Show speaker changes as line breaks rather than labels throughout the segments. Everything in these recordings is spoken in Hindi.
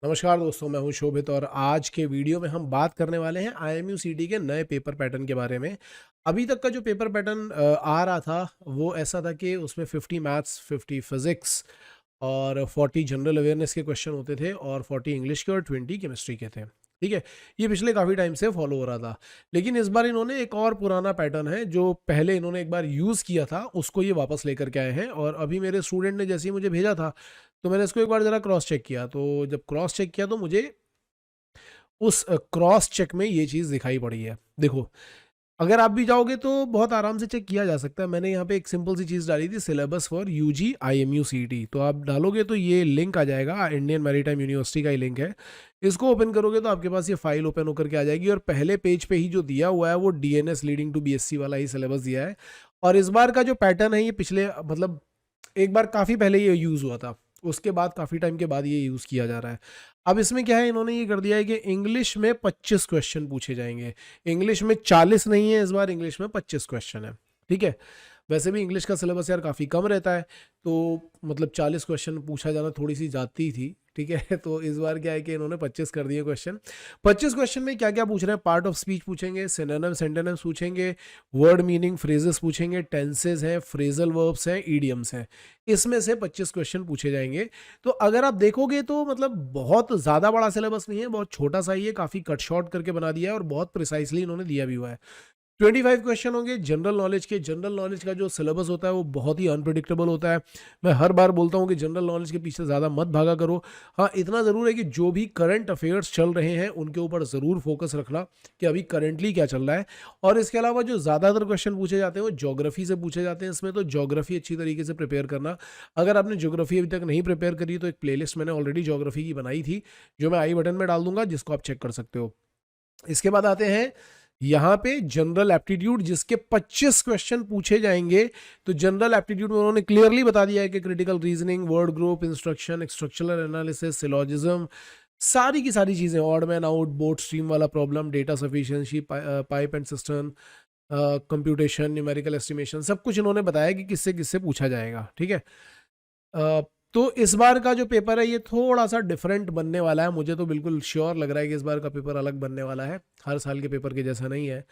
नमस्कार दोस्तों, मैं हूं शोभित और आज के वीडियो में हम बात करने वाले हैं आईएमयू सीटी के नए पेपर पैटर्न के बारे में। अभी तक का जो पेपर पैटर्न आ रहा था वो ऐसा था कि उसमें 50 मैथ्स, 50 फिजिक्स और 40 जनरल अवेयरनेस के क्वेश्चन होते थे और 40 इंग्लिश के और 20 केमिस्ट्री के थे। ठीक है, ये पिछले काफ़ी टाइम से फॉलो हो रहा था, लेकिन इस बार इन्होंने एक और पुराना पैटर्न है जो पहले इन्होंने एक बार यूज़ किया था, उसको ये वापस लेकर के आए हैं। और अभी मेरे स्टूडेंट ने जैसे ही मुझे भेजा था तो मैंने इसको एक बार ज़रा क्रॉस चेक किया, तो जब क्रॉस चेक किया तो मुझे उस क्रॉस चेक में ये चीज़ दिखाई पड़ी है। देखो, अगर आप भी जाओगे तो बहुत आराम से चेक किया जा सकता है। मैंने यहाँ पे एक सिंपल सी चीज़ डाली थी, सिलेबस फॉर यूजी आईएमयू सीटी, तो आप डालोगे तो ये लिंक आ जाएगा, इंडियन मैरीटाइम यूनिवर्सिटी का ही लिंक है। इसको ओपन करोगे तो आपके पास ये फाइल ओपन होकर के आ जाएगी और पहले पेज पे ही जो दिया हुआ है वो डीएनएस लीडिंग टू बीएससी वाला ही सिलेबस दिया है। और इस बार का जो पैटर्न है ये पिछले मतलब एक बार काफ़ी पहले ये यूज़ हुआ था, उसके बाद काफ़ी टाइम के बाद ये यूज़ किया जा रहा है। अब इसमें क्या है, इन्होंने ये कर दिया है कि इंग्लिश में 25 क्वेश्चन पूछे जाएंगे। इंग्लिश में 40 नहीं है, इस बार इंग्लिश में 25 क्वेश्चन है। ठीक है, वैसे भी इंग्लिश का सिलेबस यार काफ़ी कम रहता है, तो मतलब 40 क्वेश्चन पूछा जाना थोड़ी सी जाती थी। ठीक है, तो इस बार क्या है कि इन्होंने 25 कर दिए क्वेश्चन। 25 क्वेश्चन में क्या क्या पूछ रहे हैं, पार्ट ऑफ स्पीच पूछेंगे, सिनोनिम सेंटेनिम्स पूछेंगे, वर्ड मीनिंग, फ्रेजेस पूछेंगे, टेंसेज हैं, फ्रेजल वर्ब्स हैं, ईडियम्स हैं। इसमें से 25 क्वेश्चन पूछे जाएंगे। तो अगर आप देखोगे तो मतलब बहुत ज़्यादा बड़ा सिलेबस नहीं है, बहुत छोटा सा ही है, काफ़ी कट शॉर्ट करके बना दिया है और बहुत प्रिसाइसली इन्होंने दिया भी हुआ है। 25 क्वेश्चन होंगे जनरल नॉलेज के। जनरल नॉलेज का जो सिलेबस होता है वो बहुत ही अनप्रिडिक्टेबल होता है। मैं हर बार बोलता हूँ कि जनरल नॉलेज के पीछे ज़्यादा मत भागा करो। हाँ, इतना ज़रूर है कि जो भी करंट अफेयर्स चल रहे हैं उनके ऊपर ज़रूर फोकस रखना कि अभी करंटली क्या चल रहा है। और इसके अलावा जो ज़्यादातर क्वेश्चन पूछे जाते हैं वो ज्योग्राफी से पूछे जाते हैं। इसमें तो ज्योग्राफी अच्छी तरीके से प्रिपेयर करना। अगर आपने ज्योग्राफी अभी तक नहीं प्रिपेयर करी तो एक प्लेलिस्ट मैंने ऑलरेडी ज्योग्राफी की बनाई थी, जो मैं आई बटन में डाल दूंगा, जिसको आप चेक कर सकते हो। इसके बाद आते हैं यहाँ पे जनरल एप्टीट्यूड, जिसके 25 क्वेश्चन पूछे जाएंगे। तो जनरल एप्टीट्यूड में उन्होंने क्लियरली बता दिया है कि critical reasoning, word group, instruction, structural analysis, syllogism, सारी की सारी चीजें, odd man out, boat stream वाला problem, data sufficiency, pipe and system, computation, numerical estimation, सब कुछ इन्होंने बताया कि किससे किससे पूछा जाएगा। ठीक है, तो इस बार का जो पेपर है ये थोड़ा सा डिफरेंट बनने वाला है। मुझे तो बिल्कुल श्योर लग रहा है कि इस बार का पेपर अलग बनने वाला है, हर साल के पेपर के जैसा नहीं है।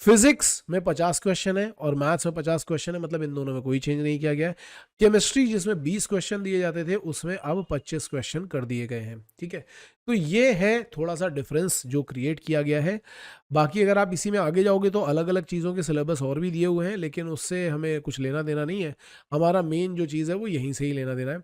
फिजिक्स में 50 क्वेश्चन है और मैथ्स में 50 क्वेश्चन है, मतलब इन दोनों में कोई चेंज नहीं किया गया है। केमिस्ट्री जिसमें 20 क्वेश्चन दिए जाते थे उसमें अब 25 क्वेश्चन कर दिए गए हैं। ठीक है, तो ये है थोड़ा सा डिफरेंस जो क्रिएट किया गया है। बाकी अगर आप इसी में आगे जाओगे तो अलग अलग चीज़ों के सिलेबस और भी दिए हुए हैं, लेकिन उससे हमें कुछ लेना देना नहीं है। हमारा मेन जो चीज़ है वो यहीं से ही लेना देना है।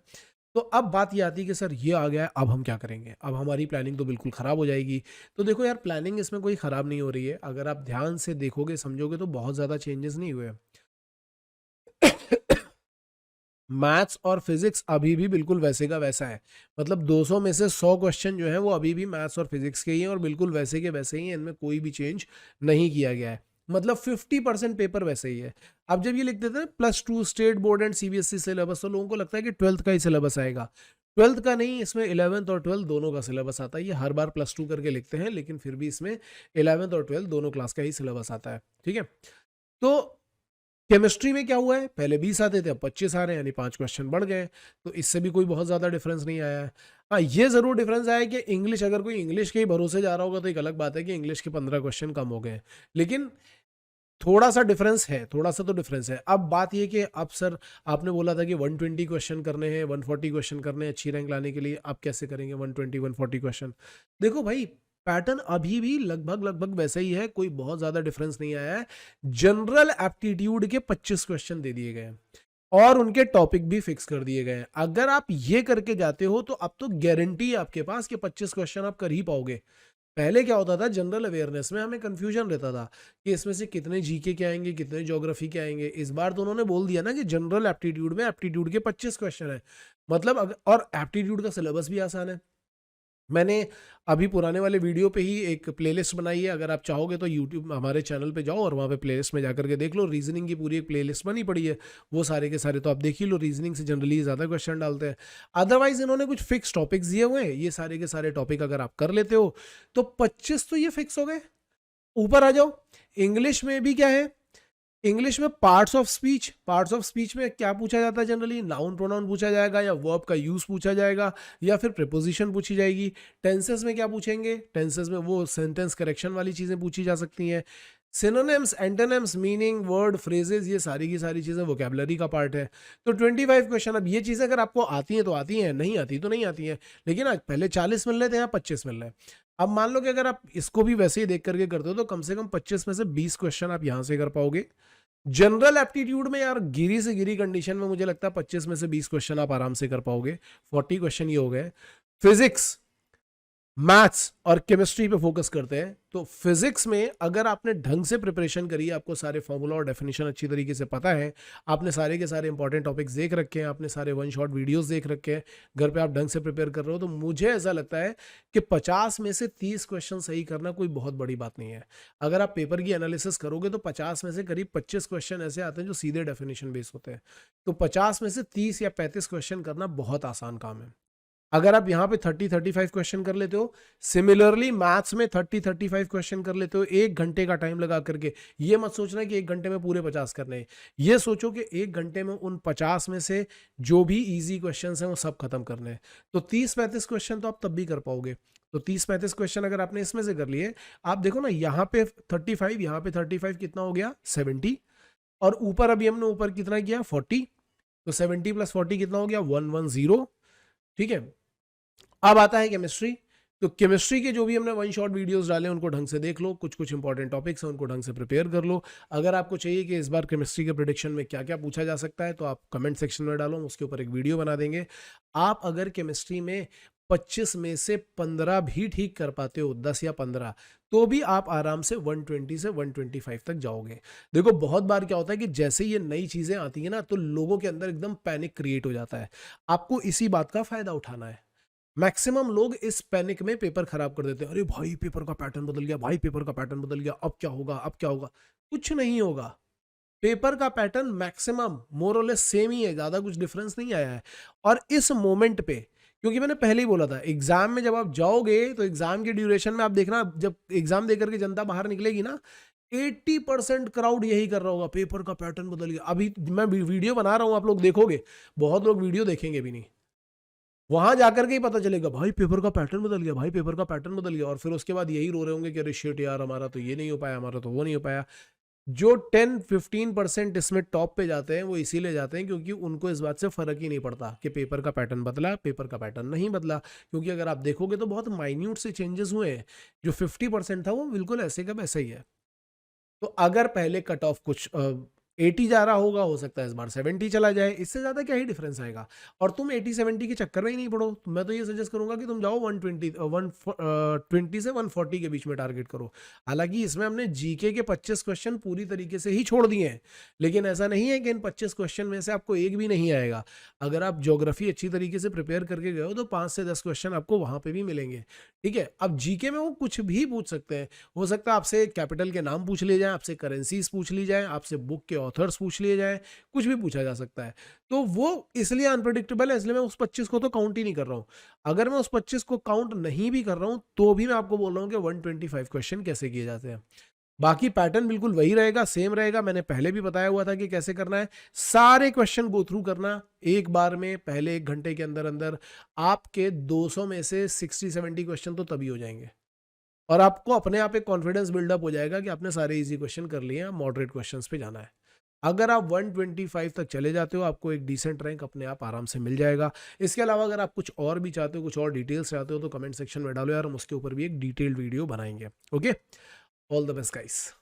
तो अब बात ये आती है कि सर ये आ गया है, अब हम क्या करेंगे, अब हमारी प्लानिंग तो बिल्कुल ख़राब हो जाएगी। तो देखो यार, प्लानिंग इसमें कोई ख़राब नहीं हो रही है। अगर आप ध्यान से देखोगे, समझोगे तो बहुत ज़्यादा चेंजेस नहीं हुए। मैथ्स और फिजिक्स अभी भी बिल्कुल वैसे का वैसा है। मतलब 200 में से 100 क्वेश्चन जो है वो अभी भी मैथ्स और फिजिक्स के ही हैं और बिल्कुल वैसे के वैसे ही हैं, इनमें कोई भी चेंज नहीं किया गया है। मतलब 50% पेपर वैसे ही है। अब जब ये लिख देते हैं +2 state board and CBSE syllabus, तो लोगों को लगता है कि 12th का ही सिलेबस आएगा। 12th का नहीं, इसमें 11th और 12th दोनों का सिलेबस आता है। ये हर बार +2 करके लिखते हैं, लेकिन फिर भी इसमें 11th और 12th दोनों क्लास का ही सिलेबस आता है। ठीक है, तो केमिस्ट्री में क्या हुआ है, पहले 20 आते थे, अब 25 आ रहे हैं, यानी 5 क्वेश्चन बढ़ गए। तो इससे भी कोई बहुत ज़्यादा डिफरेंस नहीं आया है। हाँ, ये ज़रूर डिफरेंस आया है कि इंग्लिश, अगर कोई इंग्लिश के ही भरोसे जा रहा होगा तो एक अलग बात है कि इंग्लिश के 15 क्वेश्चन कम हो गए, लेकिन थोड़ा सा डिफरेंस है, थोड़ा सा तो डिफरेंस है। अब बात ये कि अब सर आपने बोला था कि 120 क्वेश्चन करने हैं, 140 क्वेश्चन करने हैं अच्छी रैंक लाने के लिए, आप कैसे करेंगे 120 140 क्वेश्चन? देखो भाई, पैटर्न अभी भी लगभग लगभग वैसा ही है, कोई बहुत ज्यादा डिफरेंस नहीं आया है। जनरल एप्टीट्यूड के 25 क्वेश्चन दे दिए गए हैं और उनके टॉपिक भी फिक्स कर दिए गए हैं। अगर आप ये करके जाते हो तो अब तो गारंटी है आपके पास कि 25 क्वेश्चन आप कर ही पाओगे। पहले क्या होता था, जनरल अवेयरनेस में हमें कंफ्यूजन रहता था कि इसमें से कितने जीके के आएंगे, कितने ज्योग्राफी के आएंगे। इस बार तो उन्होंने बोल दिया ना कि जनरल एप्टीट्यूड में एप्टीट्यूड के 25 क्वेश्चन है। मतलब और एप्टीट्यूड का सिलेबस भी आसान है। मैंने अभी पुराने वाले वीडियो पे ही एक प्लेलिस्ट बनाई है, अगर आप चाहोगे तो यूट्यूब हमारे चैनल पे जाओ और वहाँ पे प्लेलिस्ट में जाकर के देख लो। रीजनिंग की पूरी एक प्लेलिस्ट बनी पड़ी है, वो सारे के सारे तो आप देख ही लो। रीजनिंग से जनरली ज़्यादा क्वेश्चन डालते हैं। अदरवाइज इन्होंने कुछ फिक्स टॉपिक्स दिए हुए हैं, ये सारे के सारे टॉपिक अगर आप कर लेते हो तो 25 तो ये फिक्स हो गए। ऊपर आ जाओ, इंग्लिश में भी क्या है, इंग्लिश में पार्ट्स ऑफ स्पीच में क्या पूछा जाता है जनरली? नाउन प्रोनाउन पूछा जाएगा या वर्ब का यूज पूछा जाएगा या फिर प्रीपोजिशन पूछी जाएगी। टेंसेस में क्या पूछेंगे? टेंसेस में वो सेंटेंस करेक्शन वाली चीजें पूछी जा सकती हैं। Synonyms, antonyms, meaning, word, phrases, ये सारी की सारी चीजें वोकैबुलरी का पार्ट है। तो 25 क्वेश्चन। अब ये चीजें अगर आपको आती हैं तो आती हैं, नहीं आती तो नहीं आती हैं। लेकिन आज पहले 40 मिल रहे थे, यहाँ 25 मिल रहे हैं। अब मान लो कि अगर आप इसको भी वैसे ही देख करके करते हो तो कम से कम 25 में से 20 क्वेश्चन आप यहां से कर पाओगे। जनरल एप्टीट्यूड में यार गिरी से गिरी कंडीशन में मुझे लगता है 25 में से 20 क्वेश्चन आप आराम से कर पाओगे। 40 क्वेश्चन ये हो गए। फिजिक्स, मैथ्स और केमिस्ट्री पे फोकस करते हैं। तो फिजिक्स में अगर आपने ढंग से प्रिपरेशन करी, आपको सारे फॉर्मूला और डेफिनेशन अच्छी तरीके से पता है, आपने सारे के सारे इंपॉर्टेंट टॉपिक्स देख रखे हैं, आपने सारे वन शॉट वीडियोस देख रखे हैं, घर पे आप ढंग से प्रिपेयर कर रहे हो, तो मुझे ऐसा लगता है कि 50 में से 30 क्वेश्चन सही करना कोई बहुत बड़ी बात नहीं है। अगर आप पेपर की एनालिसिस करोगे तो 50 में से करीब 25 क्वेश्चन ऐसे आते हैं जो सीधे डेफिनेशन बेस होते हैं। तो 50 में से 30 या 35 क्वेश्चन करना बहुत आसान काम है। अगर आप यहाँ पे 30-35 क्वेश्चन कर लेते हो, सिमिलरली मैथ्स में 30-35 क्वेश्चन कर लेते हो 1 घंटे का टाइम लगा करके, ये मत सोचना कि 1 घंटे में पूरे 50 करने हैं। ये सोचो कि 1 घंटे में उन 50 में से जो भी इजी क्वेश्चन हैं वो सब खत्म करने हैं। तो 30-35 क्वेश्चन तो आप तब भी कर पाओगे। तो 30-35 क्वेश्चन अगर आपने इसमें से कर लिए, आप देखो ना, यहाँ पे 35, यहाँ पे 35 कितना हो गया? 70। और ऊपर अभी हमने ऊपर कितना किया? 40। तो 70 + 40 कितना हो गया? 110। ठीक है। अब आता है केमिस्ट्री। तो केमिस्ट्री के जो भी हमने वन शॉट वीडियोस डाले उनको ढंग से देख लो, कुछ कुछ इंपॉर्टेंट टॉपिक्स हैं उनको ढंग से प्रिपेयर कर लो। अगर आपको चाहिए कि इस बार केमिस्ट्री के प्रेडिक्शन में क्या क्या पूछा जा सकता है तो आप कमेंट सेक्शन में डालो, हम उसके ऊपर एक वीडियो बना देंगे। आप अगर केमिस्ट्री में 25 में से 15 भी ठीक कर पाते हो, 10 या 15, तो भी आप आराम से 120 से 125 तक जाओगे। देखो बहुत बार क्या होता है कि जैसे ये नई चीजें आती है ना, तो लोगों के अंदर एकदम पैनिक क्रिएट हो जाता है। आपको इसी बात का फायदा उठाना है। मैक्सिमम लोग इस पैनिक में पेपर खराब कर देते हैं। अरे भाई पेपर का पैटर्न बदल गया, भाई पेपर का पैटर्न बदल गया, अब क्या होगा, अब क्या होगा? कुछ नहीं होगा। पेपर का पैटर्न मैक्सिमम मोर और लेस सेम ही है, ज्यादा कुछ डिफरेंस नहीं आया है। और इस मोमेंट पे, क्योंकि मैंने पहले ही बोला था, एग्जाम में जब आप जाओगे तो एग्जाम के ड्यूरेशन में आप देखना, जब एग्जाम देकर के जनता बाहर निकलेगी ना, 80% क्राउड यही कर रहा होगा, पेपर का पैटर्न बदल गया। अभी मैं वीडियो बना रहा हूं, आप लोग देखोगे, बहुत लोग वीडियो देखेंगे भी नहीं, वहां जाकर के ही पता चलेगा भाई पेपर का पैटर्न बदल गया, भाई पेपर का पैटर्न बदल गया। और फिर उसके बाद यही रो रहे होंगे कि अरे शिट यार, हमारा तो ये नहीं हो पाया, हमारा तो वो नहीं हो पाया। जो 10-15% इसमें टॉप पे जाते हैं वो इसीलिए जाते हैं क्योंकि उनको इस बात से फर्क ही नहीं पड़ता कि पेपर का पैटर्न बदला, पेपर का पैटर्न नहीं बदला। क्योंकि अगर आप देखोगे तो बहुत माइन्यूट से चेंजेस हुए हैं। जो 50% था वो बिल्कुल ऐसे का वैसा ही है। तो अगर पहले कट ऑफ कुछ 80 जा रहा होगा, हो सकता है इस बार 70 चला जाए, इससे ज़्यादा क्या ही डिफरेंस आएगा। और तुम 80-70 के चक्कर में ही नहीं पड़ो। तो मैं तो ये सजेस्ट करूंगा कि तुम जाओ 120 से 140 के बीच में टारगेट करो। हालांकि इसमें हमने जीके के 25 क्वेश्चन पूरी तरीके से ही छोड़ दिए हैं, लेकिन ऐसा नहीं है कि इन 25 क्वेश्चन में से आपको एक भी नहीं आएगा। अगर आप ज्योग्राफी अच्छी तरीके से प्रिपेयर करके गए हो तो 5 से 10 क्वेश्चन आपको वहां पर भी मिलेंगे। ठीक है। अब जीके में वो कुछ भी पूछ सकते हैं। हो सकता है आपसे कैपिटल के नाम पूछ लिए जाए, आपसे करेंसीज पूछ ली जाए, आपसे बुक के ऑथर्स पूछ लिए जाए, कुछ भी पूछा जा सकता है। तो वो इसलिए अनप्रेडिक्टेबल है, इसलिए मैं उस 25 को तो काउंट ही नहीं कर रहा हूं। अगर मैं उस 25 को काउंट नहीं भी कर रहा हूं तो भी मैं आपको बोल रहा हूं कि 125 क्वेश्चन कैसे किए जाते हैं। बाकी पैटर्न बिल्कुल वही रहेगा, सेम रहेगा। मैंने पहले भी बताया हुआ था कि कैसे करना है। सारे क्वेश्चन गो थ्रू करना एक बार में, पहले 1 घंटे के अंदर अंदर। आपके 200 में से 60-70 क्वेश्चन तो तभी हो जाएंगे और आपको अपने आप एक कॉन्फिडेंस बिल्डअप हो जाएगा कि आपने सारे इजी क्वेश्चन कर लिए हैं, मॉडरेट क्वेश्चंस पे जाना है। अगर आप 125 तक चले जाते हो, आपको एक डिसेंट रैंक अपने आप आराम से मिल जाएगा। इसके अलावा अगर आप कुछ और भी चाहते हो, कुछ और डिटेल्स चाहते हो, तो कमेंट सेक्शन में डालो यार, हम उसके ऊपर भी एक डिटेल्ड वीडियो बनाएंगे। Okay, all the best guys.